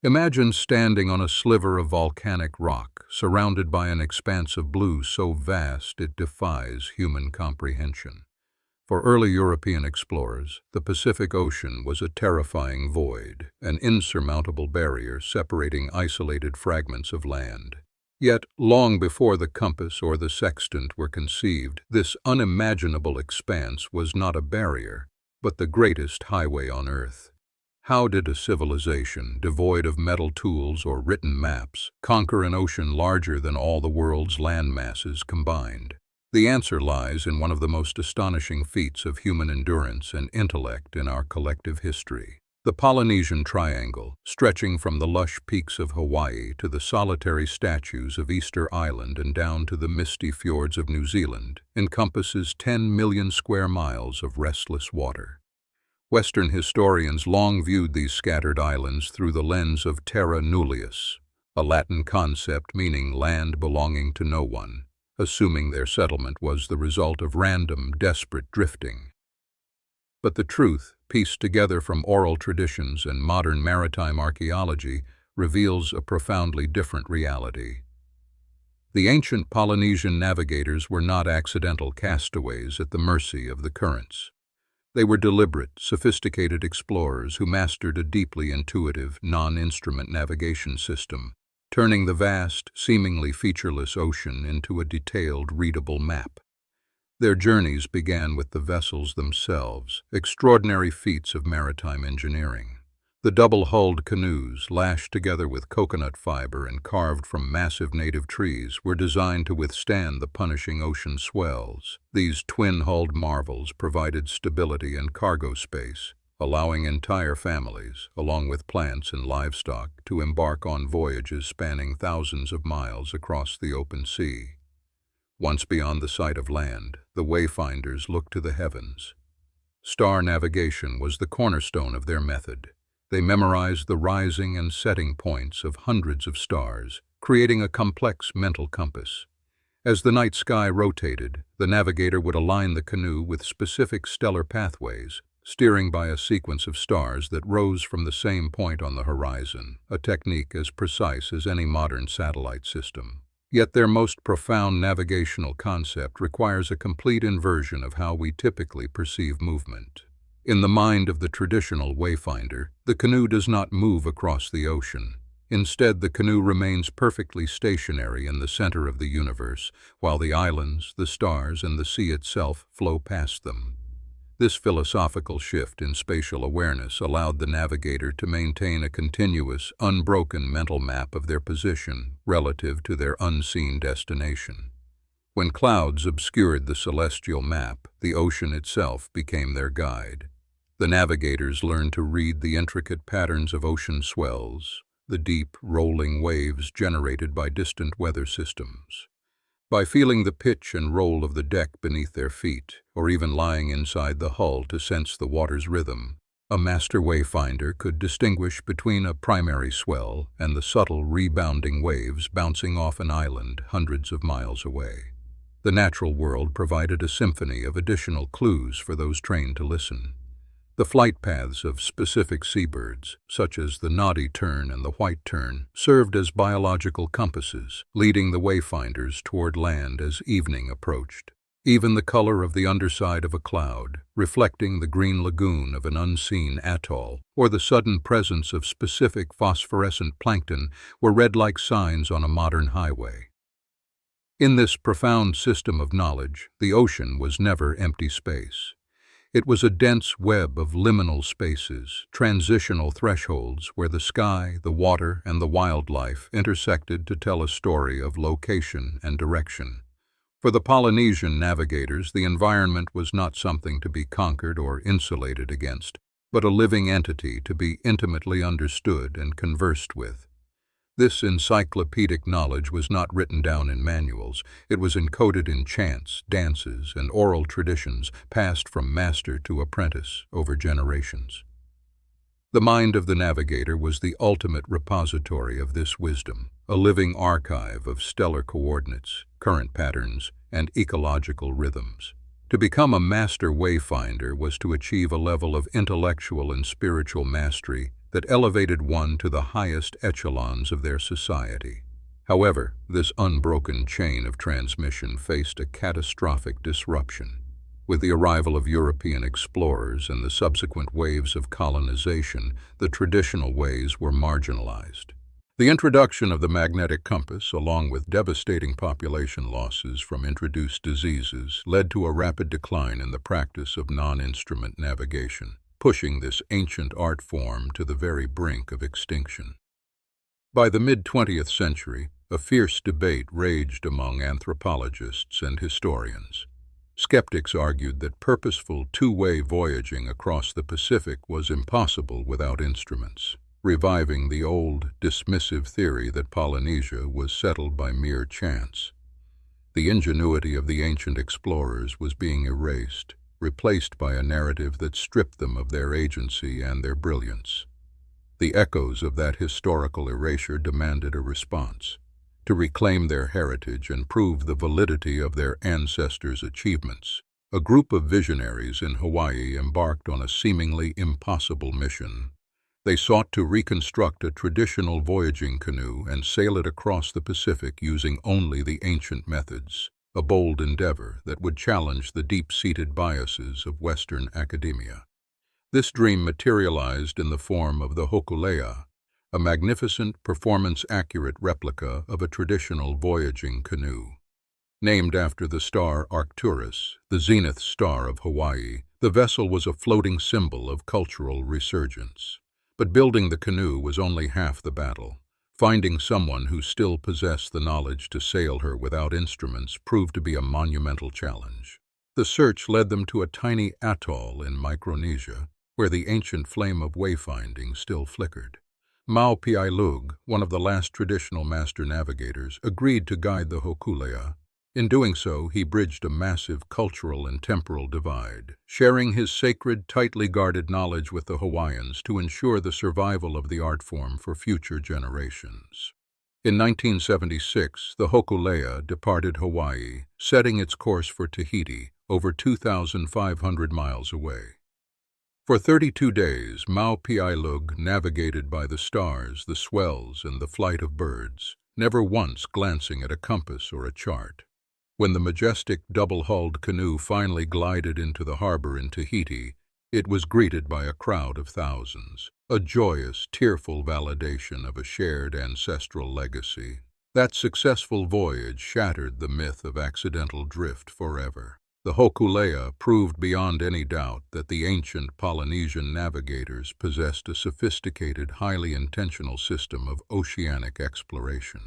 Imagine standing on a sliver of volcanic rock, surrounded by an expanse of blue so vast it defies human comprehension. For early European explorers, the Pacific Ocean was a terrifying void, an insurmountable barrier separating isolated fragments of land. Yet, long before the compass or the sextant were conceived, this unimaginable expanse was not a barrier, but the greatest highway on Earth. How did a civilization, devoid of metal tools or written maps, conquer an ocean larger than all the world's land masses combined? The answer lies in one of the most astonishing feats of human endurance and intellect in our collective history. The Polynesian Triangle, stretching from the lush peaks of Hawaii to the solitary statues of Easter Island and down to the misty fjords of New Zealand, encompasses 10 million square miles of restless water. Western historians long viewed these scattered islands through the lens of terra nullius, a Latin concept meaning land belonging to no one, assuming their settlement was the result of random, desperate drifting. But the truth, pieced together from oral traditions and modern maritime archaeology, reveals a profoundly different reality. The ancient Polynesian navigators were not accidental castaways at the mercy of the currents. They were deliberate, sophisticated explorers who mastered a deeply intuitive, non-instrument navigation system, turning the vast, seemingly featureless ocean into a detailed, readable map. Their journeys began with the vessels themselves, extraordinary feats of maritime engineering. The double-hulled canoes, lashed together with coconut fiber and carved from massive native trees, were designed to withstand the punishing ocean swells. These twin-hulled marvels provided stability and cargo space, allowing entire families, along with plants and livestock, to embark on voyages spanning thousands of miles across the open sea. Once beyond the sight of land, the wayfinders looked to the heavens. Star navigation was the cornerstone of their method. They memorized the rising and setting points of hundreds of stars, creating a complex mental compass. As the night sky rotated, the navigator would align the canoe with specific stellar pathways, steering by a sequence of stars that rose from the same point on the horizon, a technique as precise as any modern satellite system. Yet their most profound navigational concept requires a complete inversion of how we typically perceive movement. In the mind of the traditional wayfinder, the canoe does not move across the ocean. Instead, the canoe remains perfectly stationary in the center of the universe, while the islands, the stars, and the sea itself flow past them. This philosophical shift in spatial awareness allowed the navigator to maintain a continuous, unbroken mental map of their position relative to their unseen destination. When clouds obscured the celestial map, the ocean itself became their guide. The navigators learned to read the intricate patterns of ocean swells, the deep, rolling waves generated by distant weather systems. By feeling the pitch and roll of the deck beneath their feet, or even lying inside the hull to sense the water's rhythm, a master wayfinder could distinguish between a primary swell and the subtle rebounding waves bouncing off an island hundreds of miles away. The natural world provided a symphony of additional clues for those trained to listen. The flight paths of specific seabirds, such as the noddy tern and the white tern, served as biological compasses, leading the wayfinders toward land as evening approached. Even the color of the underside of a cloud, reflecting the green lagoon of an unseen atoll, or the sudden presence of specific phosphorescent plankton, were read like signs on a modern highway. In this profound system of knowledge, the ocean was never empty space. It was a dense web of liminal spaces, transitional thresholds where the sky, the water, and the wildlife intersected to tell a story of location and direction. For the Polynesian navigators, the environment was not something to be conquered or insulated against, but a living entity to be intimately understood and conversed with. This encyclopedic knowledge was not written down in manuals. It was encoded in chants, dances, and oral traditions passed from master to apprentice over generations. The mind of the navigator was the ultimate repository of this wisdom, a living archive of stellar coordinates, current patterns, and ecological rhythms. To become a master wayfinder was to achieve a level of intellectual and spiritual mastery that elevated one to the highest echelons of their society. However, this unbroken chain of transmission faced a catastrophic disruption. With the arrival of European explorers and the subsequent waves of colonization, the traditional ways were marginalized. The introduction of the magnetic compass, along with devastating population losses from introduced diseases, led to a rapid decline in the practice of non-instrument navigation, pushing this ancient art form to the very brink of extinction. By the mid-20th century, a fierce debate raged among anthropologists and historians. Skeptics argued that purposeful two-way voyaging across the Pacific was impossible without instruments, reviving the old, dismissive theory that Polynesia was settled by mere chance. The ingenuity of the ancient explorers was being erased, replaced by a narrative that stripped them of their agency and their brilliance. The echoes of that historical erasure demanded a response. To reclaim their heritage and prove the validity of their ancestors' achievements, a group of visionaries in Hawaii embarked on a seemingly impossible mission. They sought to reconstruct a traditional voyaging canoe and sail it across the Pacific using only the ancient methods, a bold endeavor that would challenge the deep-seated biases of Western academia. This dream materialized in the form of the hokulea, a magnificent, performance-accurate replica of a traditional voyaging canoe. Named after the star Arcturus, the zenith star of Hawaii, the vessel was a floating symbol of cultural resurgence. But building the canoe was only half the battle. Finding someone who still possessed the knowledge to sail her without instruments proved to be a monumental challenge. The search led them to a tiny atoll in Micronesia, where the ancient flame of wayfinding still flickered. Maupiailug, one of the last traditional master navigators, agreed to guide the hokulea. In doing so, he bridged a massive cultural and temporal divide, sharing his sacred, tightly guarded knowledge with the Hawaiians to ensure the survival of the art form for future generations. In 1976, the hokulea departed Hawaii, setting its course for Tahiti, over 2,500 miles away. For 32 days, Maupiailug navigated by the stars, the swells, and the flight of birds, never once glancing at a compass or a chart. When the majestic double-hulled canoe finally glided into the harbor in Tahiti, it was greeted by a crowd of thousands, a joyous, tearful validation of a shared ancestral legacy. That successful voyage shattered the myth of accidental drift forever. The hokulea proved beyond any doubt that the ancient Polynesian navigators possessed a sophisticated, highly intentional system of oceanic exploration.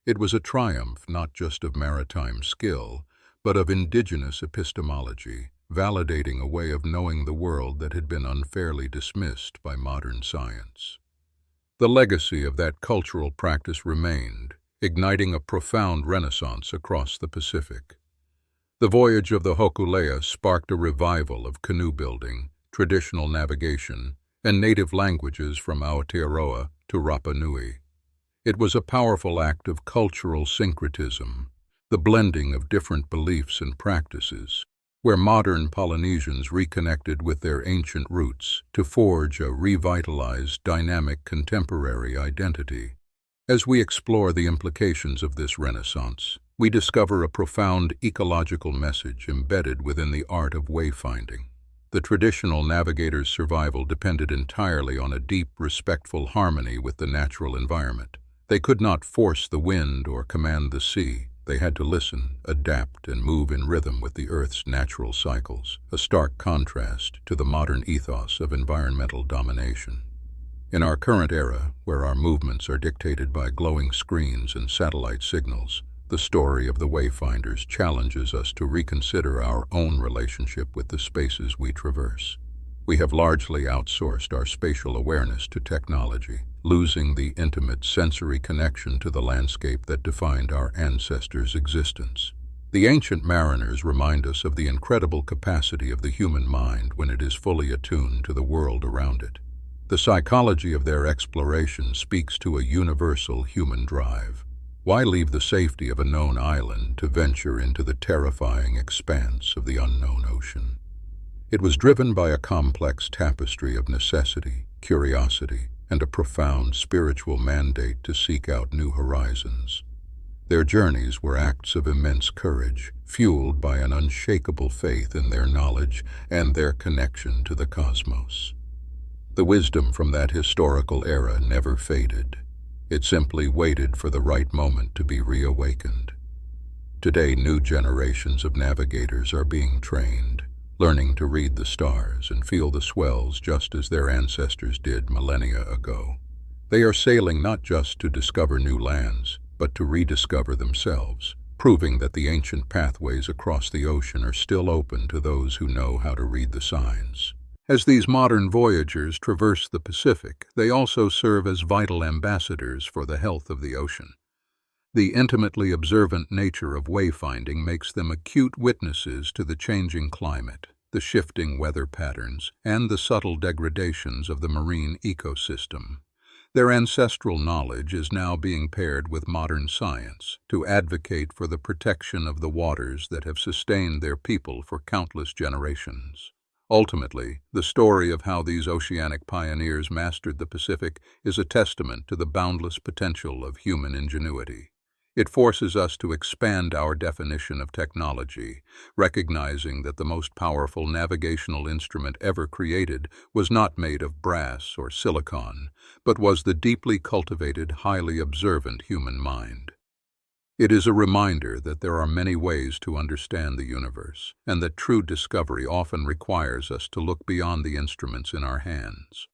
It was a triumph not just of maritime skill, but of indigenous epistemology, validating a way of knowing the world that had been unfairly dismissed by modern science. The legacy of that cultural practice remained, igniting a profound renaissance across the Pacific. The voyage of the hokulea sparked a revival of canoe building, traditional navigation, and native languages from Aotearoa to Rapa Nui. It was a powerful act of cultural syncretism, the blending of different beliefs and practices, where modern Polynesians reconnected with their ancient roots to forge a revitalized, dynamic contemporary identity. As we explore the implications of this renaissance, we discover a profound ecological message embedded within the art of wayfinding. The traditional navigator's survival depended entirely on a deep, respectful harmony with the natural environment. They could not force the wind or command the sea. They had to listen, adapt, and move in rhythm with the Earth's natural cycles, a stark contrast to the modern ethos of environmental domination. In our current era, where our movements are dictated by glowing screens and satellite signals, the story of the wayfinders challenges us to reconsider our own relationship with the spaces we traverse. We have largely outsourced our spatial awareness to technology, losing the intimate sensory connection to the landscape that defined our ancestors' existence. The ancient mariners remind us of the incredible capacity of the human mind when it is fully attuned to the world around it. The psychology of their exploration speaks to a universal human drive. Why leave the safety of a known island to venture into the terrifying expanse of the unknown ocean? It was driven by a complex tapestry of necessity, curiosity, and a profound spiritual mandate to seek out new horizons. Their journeys were acts of immense courage, fueled by an unshakable faith in their knowledge and their connection to the cosmos. The wisdom from that historical era never faded. It simply waited for the right moment to be reawakened. Today, new generations of navigators are being trained, learning to read the stars and feel the swells just as their ancestors did millennia ago. They are sailing not just to discover new lands, but to rediscover themselves, proving that the ancient pathways across the ocean are still open to those who know how to read the signs. As these modern voyagers traverse the Pacific, they also serve as vital ambassadors for the health of the ocean. The intimately observant nature of wayfinding makes them acute witnesses to the changing climate, the shifting weather patterns, and the subtle degradations of the marine ecosystem. Their ancestral knowledge is now being paired with modern science to advocate for the protection of the waters that have sustained their people for countless generations. Ultimately, the story of how these oceanic pioneers mastered the Pacific is a testament to the boundless potential of human ingenuity. It forces us to expand our definition of technology, recognizing that the most powerful navigational instrument ever created was not made of brass or silicon, but was the deeply cultivated, highly observant human mind. It is a reminder that there are many ways to understand the universe, and that true discovery often requires us to look beyond the instruments in our hands.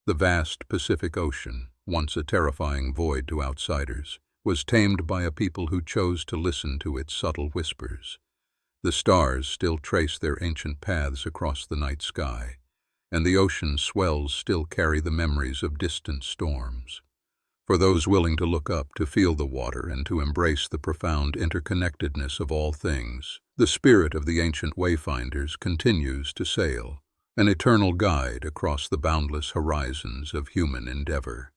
The vast Pacific Ocean, once a terrifying void to outsiders, was tamed by a people who chose to listen to its subtle whispers. The stars still trace their ancient paths across the night sky, and the ocean's swells still carry the memories of distant storms. For those willing to look up, to feel the water, and to embrace the profound interconnectedness of all things, the spirit of the ancient wayfinders continues to sail, an eternal guide across the boundless horizons of human endeavor.